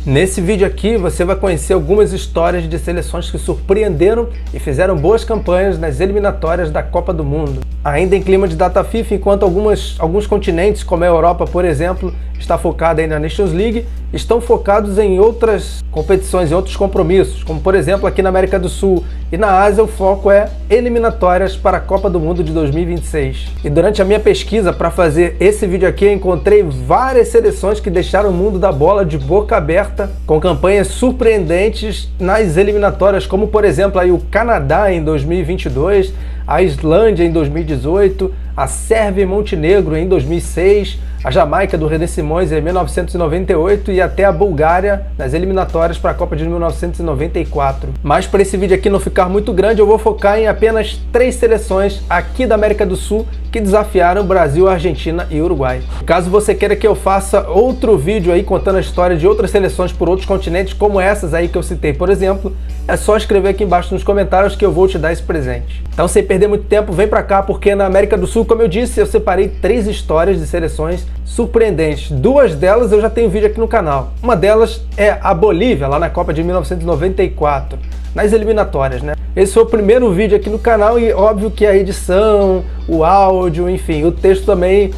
Nesse vídeo aqui você vai conhecer algumas histórias de seleções que surpreenderam e fizeram boas campanhas nas eliminatórias da Copa do Mundo. Ainda em clima de data FIFA, enquanto alguns continentes, como a Europa, por exemplo, está focada aí na Nations League, estão focados em outras competições, em outros compromissos, como por exemplo aqui na América do Sul e na Ásia o foco é eliminatórias para a Copa do Mundo de 2026. E durante a minha pesquisa para fazer esse vídeo aqui eu encontrei várias seleções que deixaram o mundo da bola de boca aberta com campanhas surpreendentes nas eliminatórias, como por exemplo aí o Canadá em 2022, a Islândia em 2018, a Sérvia e Montenegro em 2006, a Jamaica do René Simões em 1998 e até a Bulgária nas eliminatórias para a Copa de 1994. Mas para esse vídeo aqui não ficar muito grande, eu vou focar em apenas 3 seleções aqui da América do Sul que desafiaram Brasil, Argentina e Uruguai. Caso você queira que eu faça outro vídeo aí contando a história de outras seleções por outros continentes, como essas aí que eu citei, por exemplo, é só escrever aqui embaixo nos comentários que eu vou te dar esse presente. Então, sem perder muito tempo, vem pra cá, porque na América do Sul, como eu disse, eu separei 3 histórias de seleções surpreendentes. 2 delas eu já tenho vídeo aqui no canal. Uma delas é a Bolívia, lá na Copa de 1994. Nas eliminatórias, né? Esse foi o primeiro vídeo aqui no canal e óbvio que a edição, o áudio, enfim, o texto também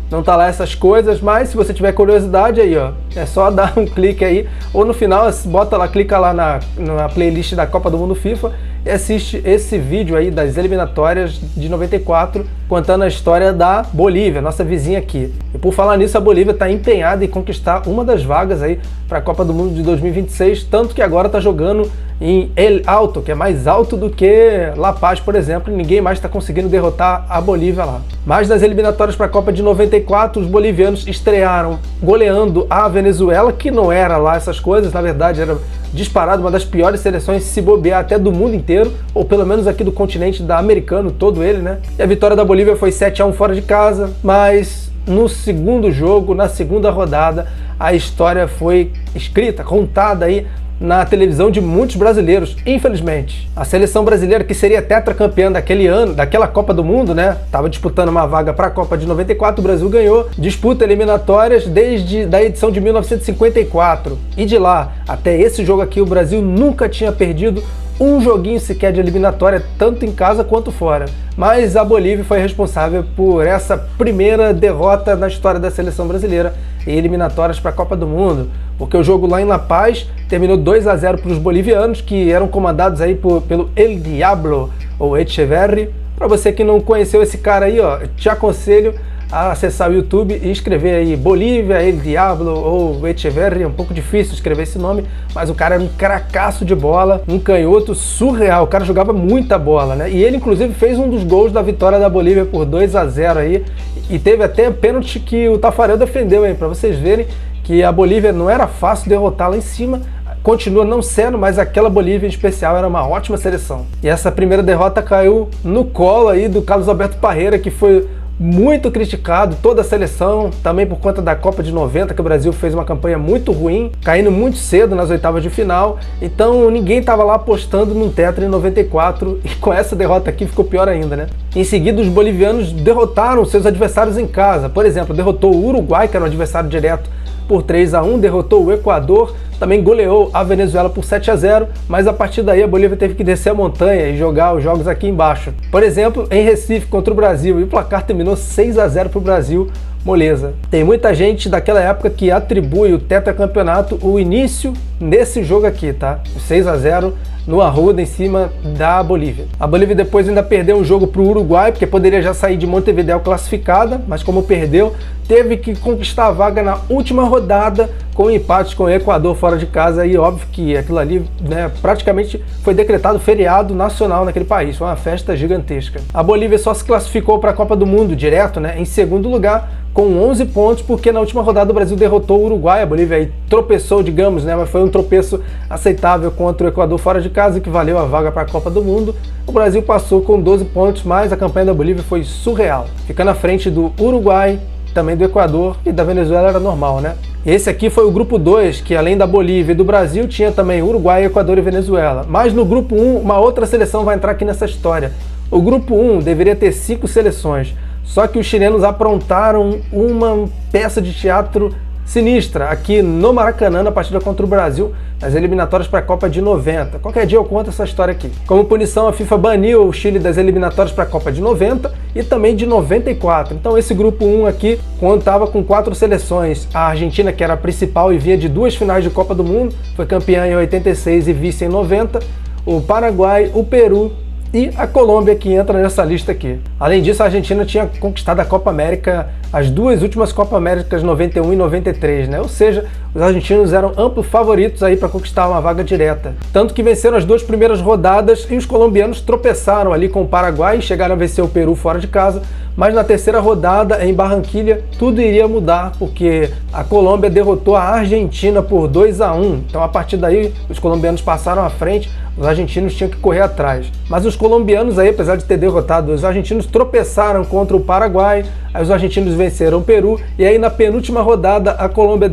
não tá lá essas coisas, mas se você tiver curiosidade aí, ó, é só dar um clique aí, ou no final, bota lá, clica lá na playlist da Copa do Mundo FIFA e assiste esse vídeo aí das eliminatórias de 94, contando a história da Bolívia, nossa vizinha aqui. E por falar nisso, a Bolívia está empenhada em conquistar uma das vagas aí para a Copa do Mundo de 2026, tanto que agora está jogando em El Alto, que é mais alto do que La Paz, por exemplo, e ninguém mais está conseguindo derrotar a Bolívia lá. Mas nas eliminatórias para a Copa de 94, os bolivianos estrearam goleando a Venezuela, que não era lá essas coisas, na verdade era disparado uma das piores seleções, se bobear até do mundo inteiro, ou pelo menos aqui do continente da americano, todo ele, né? E a vitória da Bolívia foi 7-1 fora de casa, mas no segundo jogo, na segunda rodada, a história foi escrita, contada aí na televisão de muitos brasileiros, infelizmente. A seleção brasileira, que seria tetracampeã daquele ano, daquela Copa do Mundo, né? Tava disputando uma vaga para a Copa de 94, o Brasil ganhou, disputa eliminatórias desde a edição de 1954. E de lá até esse jogo aqui, o Brasil nunca tinha perdido um joguinho sequer de eliminatória, tanto em casa quanto fora. Mas a Bolívia foi responsável por essa primeira derrota na história da seleção brasileira em eliminatórias para a Copa do Mundo, porque o jogo lá em La Paz terminou 2-0 para os bolivianos, que eram comandados aí pelo El Diablo, ou Echeverri. Para você que não conheceu esse cara aí, ó, te aconselho a acessar o YouTube e escrever aí Bolívia, El Diablo ou Echeverri. É um pouco difícil escrever esse nome, mas o cara era um cracaço de bola, um canhoto surreal, o cara jogava muita bola, né? E ele inclusive fez um dos gols da vitória da Bolívia por 2-0 aí, e teve até pênalti que o Tafarel defendeu, hein, para vocês verem que a Bolívia não era fácil derrotar lá em cima. Continua não sendo, mas aquela Bolívia em especial era uma ótima seleção. E essa primeira derrota caiu no colo aí do Carlos Alberto Parreira, que foi muito criticado, toda a seleção, também por conta da Copa de 90, que o Brasil fez uma campanha muito ruim, caindo muito cedo nas oitavas de final, então ninguém estava lá apostando num tetra em 94, e com essa derrota aqui ficou pior ainda, né? Em seguida, os bolivianos derrotaram seus adversários em casa, por exemplo, derrotou o Uruguai, que era um adversário direto, por 3-1, derrotou o Equador, também goleou a Venezuela por 7-0, mas a partir daí a Bolívia teve que descer a montanha e jogar os jogos aqui embaixo. Por exemplo, em Recife contra o Brasil, e o placar terminou 6-0 para o Brasil, moleza. Tem muita gente daquela época que atribui o tetracampeonato o início nesse jogo aqui, tá? O 6-0 no Arruda, em cima da Bolívia. A Bolívia depois ainda perdeu um jogo para o Uruguai, porque poderia já sair de Montevideo classificada, mas como perdeu, teve que conquistar a vaga na última rodada com empates com o Equador fora de casa, e óbvio que aquilo ali, né, praticamente foi decretado feriado nacional naquele país, foi uma festa gigantesca. A Bolívia só se classificou para a Copa do Mundo direto, né, em segundo lugar, com 11 pontos, porque na última rodada o Brasil derrotou o Uruguai. A Bolívia aí tropeçou, digamos, né, mas foi um tropeço aceitável contra o Equador fora de casa, que valeu a vaga para a Copa do Mundo. O Brasil passou com 12 pontos, mas a campanha da Bolívia foi surreal, ficando à frente do Uruguai, também do Equador, e da Venezuela era normal, né? Esse aqui foi o grupo 2, que além da Bolívia e do Brasil, tinha também Uruguai, Equador e Venezuela. Mas no grupo 1, uma outra seleção vai entrar aqui nessa história. O grupo 1 deveria ter 5 seleções, só que os chilenos aprontaram uma peça de teatro sinistra aqui no Maracanã na partida contra o Brasil nas eliminatórias para a Copa de 90. Qualquer dia eu conto essa história aqui. Como punição, a FIFA baniu o Chile das eliminatórias para a Copa de 90 e também de 94. Então esse grupo 1 aqui contava com 4 seleções. A Argentina, que era a principal e vinha de 2 finais de Copa do Mundo, foi campeã em 86 e vice em 90. O Paraguai, o Peru e a Colômbia, que entra nessa lista aqui. Além disso, a Argentina tinha conquistado a Copa América, as 2 últimas Copa Américas, 91 e 93, né? Ou seja, os argentinos eram amplos favoritos aí para conquistar uma vaga direta. Tanto que venceram as 2 primeiras rodadas e os colombianos tropeçaram ali com o Paraguai e chegaram a vencer o Peru fora de casa. Mas na terceira rodada, em Barranquilha, tudo iria mudar, porque a Colômbia derrotou a Argentina por 2-1. Então, a partir daí, os colombianos passaram à frente, os argentinos tinham que correr atrás. Mas os colombianos aí, apesar de ter derrotado os argentinos, tropeçaram contra o Paraguai, aí os argentinos venceram o Peru, e aí na penúltima rodada, a Colômbia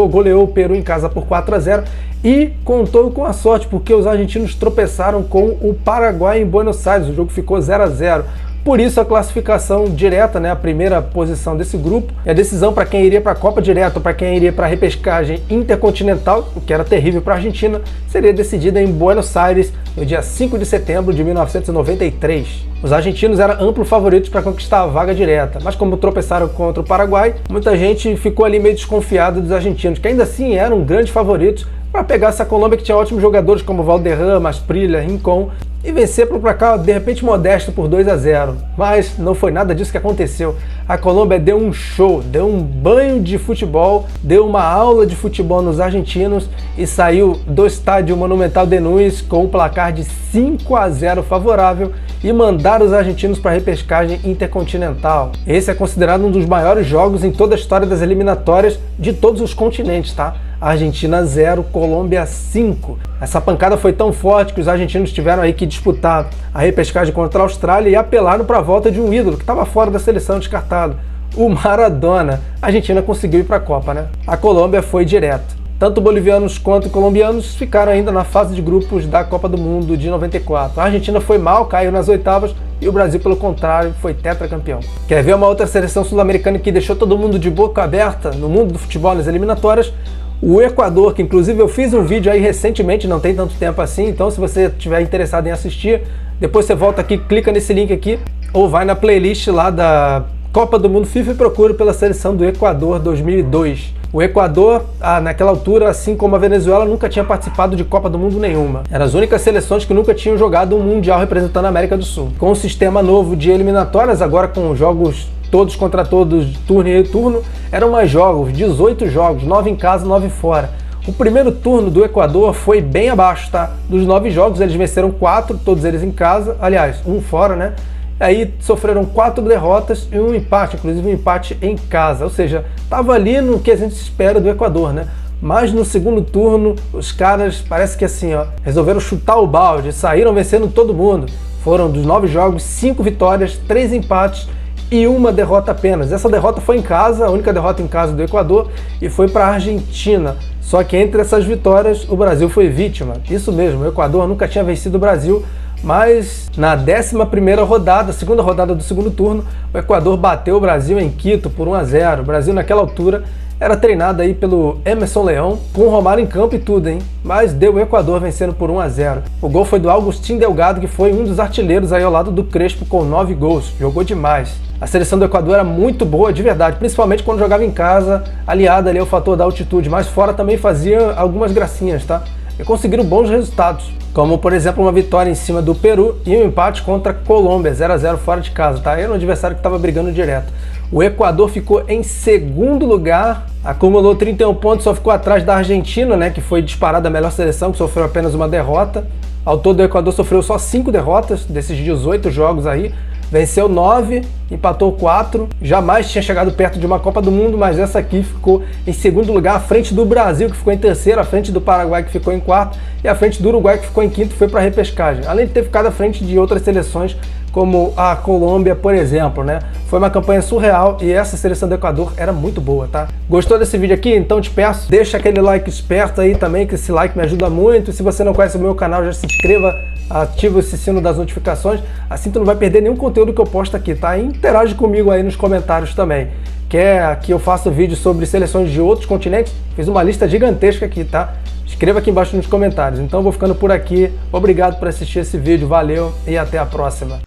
goleou o Peru em casa por 4-0, e contou com a sorte, porque os argentinos tropeçaram com o Paraguai em Buenos Aires, o jogo ficou 0-0. Por isso a classificação direta, né, a primeira posição desse grupo, e a decisão para quem iria para a Copa direto, para quem iria para a repescagem intercontinental, o que era terrível para a Argentina, seria decidida em Buenos Aires no dia 5 de setembro de 1993. Os argentinos eram amplos favoritos para conquistar a vaga direta, mas como tropeçaram contra o Paraguai, muita gente ficou ali meio desconfiada dos argentinos, que ainda assim eram grandes favoritos para pegar essa Colômbia, que tinha ótimos jogadores como Valderrama, Asprilla, Rincón, e vencer para o placar de repente modesto por 2-0. Mas não foi nada disso que aconteceu. A Colômbia deu um show, deu um banho de futebol, deu uma aula de futebol nos argentinos e saiu do estádio Monumental de Núñez com um placar de 5-0 favorável e mandaram os argentinos para a repescagem intercontinental. Esse é considerado um dos maiores jogos em toda a história das eliminatórias de todos os continentes, tá? Argentina 0, Colômbia 5. Essa pancada foi tão forte que os argentinos tiveram aí que disputar a repescagem contra a Austrália e apelaram para a volta de um ídolo que estava fora da seleção, descartado, o Maradona. A Argentina conseguiu ir para a Copa, né? A Colômbia foi direto. Tanto bolivianos quanto colombianos ficaram ainda na fase de grupos da Copa do Mundo de 94. A Argentina foi mal, caiu nas oitavas, e o Brasil, pelo contrário, foi tetracampeão. Quer ver uma outra seleção sul-americana que deixou todo mundo de boca aberta no mundo do futebol nas eliminatórias? O Equador, que inclusive eu fiz um vídeo aí recentemente, não tem tanto tempo assim, então se você estiver interessado em assistir, depois você volta aqui, clica nesse link aqui, ou vai na playlist lá da Copa do Mundo FIFA e procura pela seleção do Equador 2002. O Equador, naquela altura, assim como a Venezuela, nunca tinha participado de Copa do Mundo nenhuma. Eram as únicas seleções que nunca tinham jogado um Mundial representando a América do Sul. Com o sistema novo de eliminatórias, agora com jogos todos contra todos, turno e retorno, eram mais jogos, 18 jogos, 9 em casa, 9 fora. O primeiro turno do Equador foi bem abaixo, tá? Dos 9 jogos, eles venceram 4, todos eles em casa, aliás, um fora, né? Aí sofreram 4 derrotas e um empate, inclusive um empate em casa. Ou seja, estava ali no que a gente espera do Equador, né? Mas no segundo turno, os caras, parece que assim, ó, resolveram chutar o balde, saíram vencendo todo mundo. Foram dos 9 jogos, 5 vitórias, 3 empates e uma derrota apenas. Essa derrota foi em casa, a única derrota em casa do Equador, e foi para a Argentina. Só que entre essas vitórias, o Brasil foi vítima. Isso mesmo, o Equador nunca tinha vencido o Brasil, mas na 11ª rodada, segunda rodada do segundo turno, o Equador bateu o Brasil em Quito por 1-0. O Brasil naquela altura era treinado aí pelo Emerson Leão, com o Romário em campo e tudo, hein? Mas deu o Equador vencendo por 1-0. O gol foi do Agustín Delgado, que foi um dos artilheiros aí ao lado do Crespo com 9 gols. Jogou demais. A seleção do Equador era muito boa, de verdade, principalmente quando jogava em casa, aliada ali ao fator da altitude, mas fora também fazia algumas gracinhas, tá? E conseguiram bons resultados, como por exemplo uma vitória em cima do Peru e um empate contra a Colômbia, 0-0 fora de casa, tá? Era um adversário que estava brigando direto. O Equador ficou em segundo lugar, acumulou 31 pontos, só ficou atrás da Argentina, né, que foi disparada a melhor seleção, que sofreu apenas uma derrota. Ao todo o Equador sofreu só 5 derrotas desses 18 jogos aí. Venceu 9, empatou 4, jamais tinha chegado perto de uma Copa do Mundo, mas essa aqui ficou em segundo lugar, à frente do Brasil, que ficou em terceiro, à frente do Paraguai, que ficou em quarto, e à frente do Uruguai, que ficou em quinto e foi para a repescagem. Além de ter ficado à frente de outras seleções, como a Colômbia, por exemplo, né? Foi uma campanha surreal e essa seleção do Equador era muito boa, tá? Gostou desse vídeo aqui? Então te peço, deixa aquele like esperto aí também, que esse like me ajuda muito. E se você não conhece o meu canal, já se inscreva, ativa esse sino das notificações, assim tu não vai perder nenhum conteúdo que eu posto aqui, tá? E interage comigo aí nos comentários também. Quer que eu faça vídeo sobre seleções de outros continentes? Fiz uma lista gigantesca aqui, tá? Escreva aqui embaixo nos comentários. Então eu vou ficando por aqui. Obrigado por assistir esse vídeo, valeu e até a próxima.